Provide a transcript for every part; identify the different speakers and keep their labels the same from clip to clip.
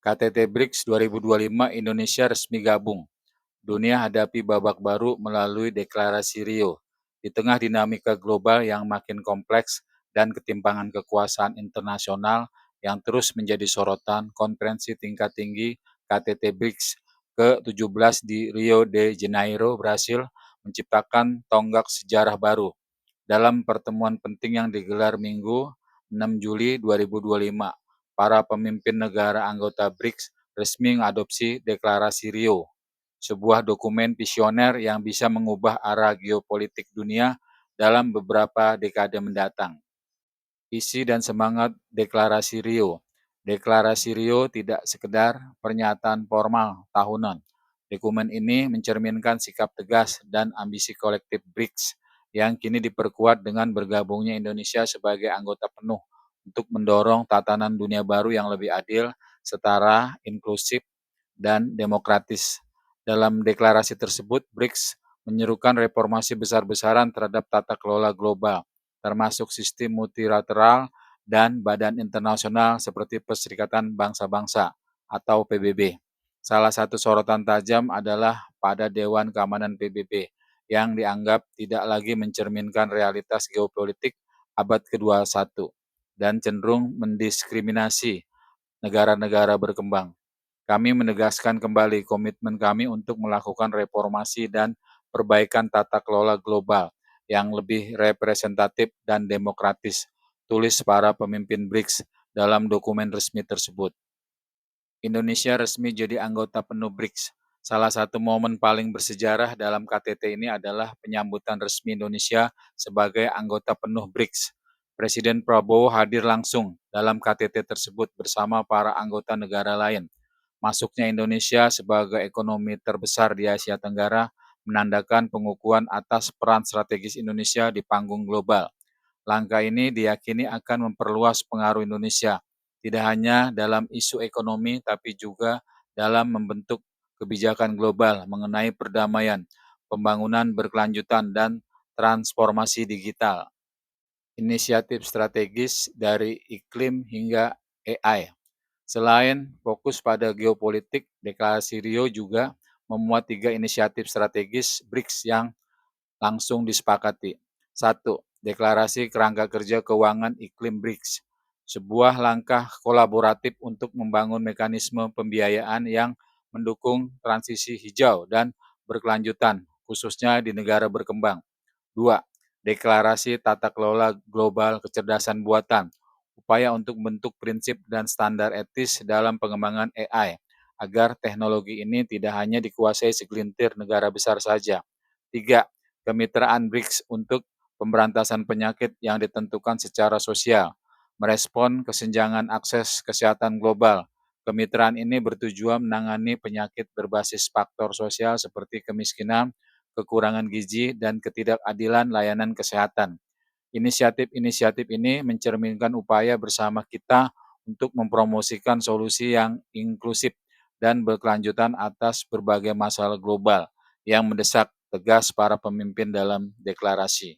Speaker 1: KTT BRICS 2025 Indonesia resmi gabung. Dunia hadapi babak baru melalui deklarasi Rio. Di tengah dinamika global yang makin kompleks dan ketimpangan kekuasaan internasional yang terus menjadi sorotan, konferensi tingkat tinggi KTT BRICS ke-17 di Rio de Janeiro, Brasil, menciptakan tonggak sejarah baru. Dalam pertemuan penting yang digelar Minggu 6 Juli 2025, para pemimpin negara anggota BRICS resmi mengadopsi Deklarasi Rio, sebuah dokumen visioner yang bisa mengubah arah geopolitik dunia dalam beberapa dekade mendatang. Isi dan semangat Deklarasi Rio. Deklarasi Rio tidak sekedar pernyataan formal tahunan. Dokumen ini mencerminkan sikap tegas dan ambisi kolektif BRICS yang kini diperkuat dengan bergabungnya Indonesia sebagai anggota penuh untuk mendorong tatanan dunia baru yang lebih adil, setara, inklusif, dan demokratis. Dalam deklarasi tersebut, BRICS menyerukan reformasi besar-besaran terhadap tata kelola global, termasuk sistem multilateral dan badan internasional seperti Perserikatan Bangsa-Bangsa atau PBB. Salah satu sorotan tajam adalah pada Dewan Keamanan PBB yang dianggap tidak lagi mencerminkan realitas geopolitik abad ke-21 dan cenderung mendiskriminasi negara-negara berkembang. Kami menegaskan kembali komitmen kami untuk melakukan reformasi dan perbaikan tata kelola global yang lebih representatif dan demokratis, tulis para pemimpin BRICS dalam dokumen resmi tersebut. Indonesia resmi jadi anggota penuh BRICS. Salah satu momen paling bersejarah dalam KTT ini adalah penyambutan resmi Indonesia sebagai anggota penuh BRICS. Presiden Prabowo hadir langsung dalam KTT tersebut bersama para anggota negara lain. Masuknya Indonesia sebagai ekonomi terbesar di Asia Tenggara menandakan pengukuhan atas peran strategis Indonesia di panggung global. Langkah ini diyakini akan memperluas pengaruh Indonesia, tidak hanya dalam isu ekonomi, tapi juga dalam membentuk kebijakan global mengenai perdamaian, pembangunan berkelanjutan, dan transformasi digital. Inisiatif strategis dari iklim hingga AI. Selain fokus pada geopolitik, Deklarasi Rio juga memuat 3 inisiatif strategis BRICS yang langsung disepakati. 1. Deklarasi Kerangka Kerja Keuangan Iklim BRICS, sebuah langkah kolaboratif untuk membangun mekanisme pembiayaan yang mendukung transisi hijau dan berkelanjutan, khususnya di negara berkembang. 2. Deklarasi Tata Kelola Global Kecerdasan Buatan, upaya untuk membentuk prinsip dan standar etis dalam pengembangan AI, agar teknologi ini tidak hanya dikuasai segelintir negara besar saja. 3. Kemitraan BRICS untuk pemberantasan penyakit yang ditentukan secara sosial, merespon kesenjangan akses kesehatan global. Kemitraan ini bertujuan menangani penyakit berbasis faktor sosial seperti kemiskinan, kekurangan gizi, dan ketidakadilan layanan kesehatan. Inisiatif-inisiatif ini mencerminkan upaya bersama kita untuk mempromosikan solusi yang inklusif dan berkelanjutan atas berbagai masalah global yang mendesak, tegas para pemimpin dalam deklarasi.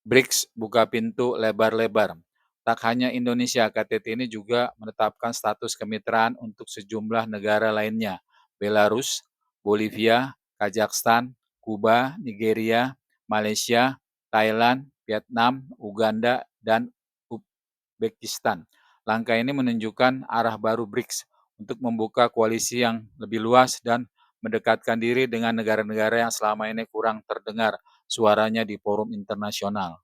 Speaker 1: BRICS buka pintu lebar-lebar. Tak hanya Indonesia, KTT ini juga menetapkan status kemitraan untuk sejumlah negara lainnya, Belarus, Bolivia, Kazakhstan, Kuba, Nigeria, Malaysia, Thailand, Vietnam, Uganda, dan Uzbekistan. Langkah ini menunjukkan arah baru BRICS untuk membuka koalisi yang lebih luas dan mendekatkan diri dengan negara-negara yang selama ini kurang terdengar suaranya di forum internasional.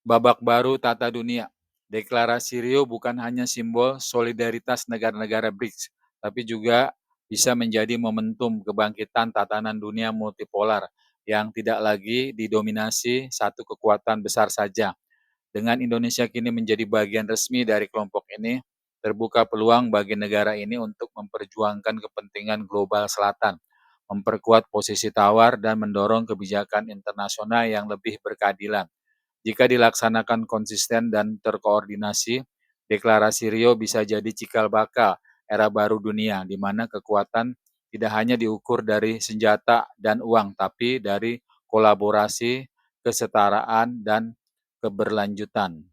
Speaker 1: Babak baru tata dunia. Deklarasi Rio bukan hanya simbol solidaritas negara-negara BRICS, tapi juga bisa menjadi momentum kebangkitan tatanan dunia multipolar yang tidak lagi didominasi satu kekuatan besar saja. Dengan Indonesia kini menjadi bagian resmi dari kelompok ini, terbuka peluang bagi negara ini untuk memperjuangkan kepentingan global selatan, memperkuat posisi tawar, dan mendorong kebijakan internasional yang lebih berkeadilan. Jika dilaksanakan konsisten dan terkoordinasi, Deklarasi Rio bisa jadi cikal bakal era baru dunia, di mana kekuatan tidak hanya diukur dari senjata dan uang, tapi dari kolaborasi, kesetaraan, dan keberlanjutan.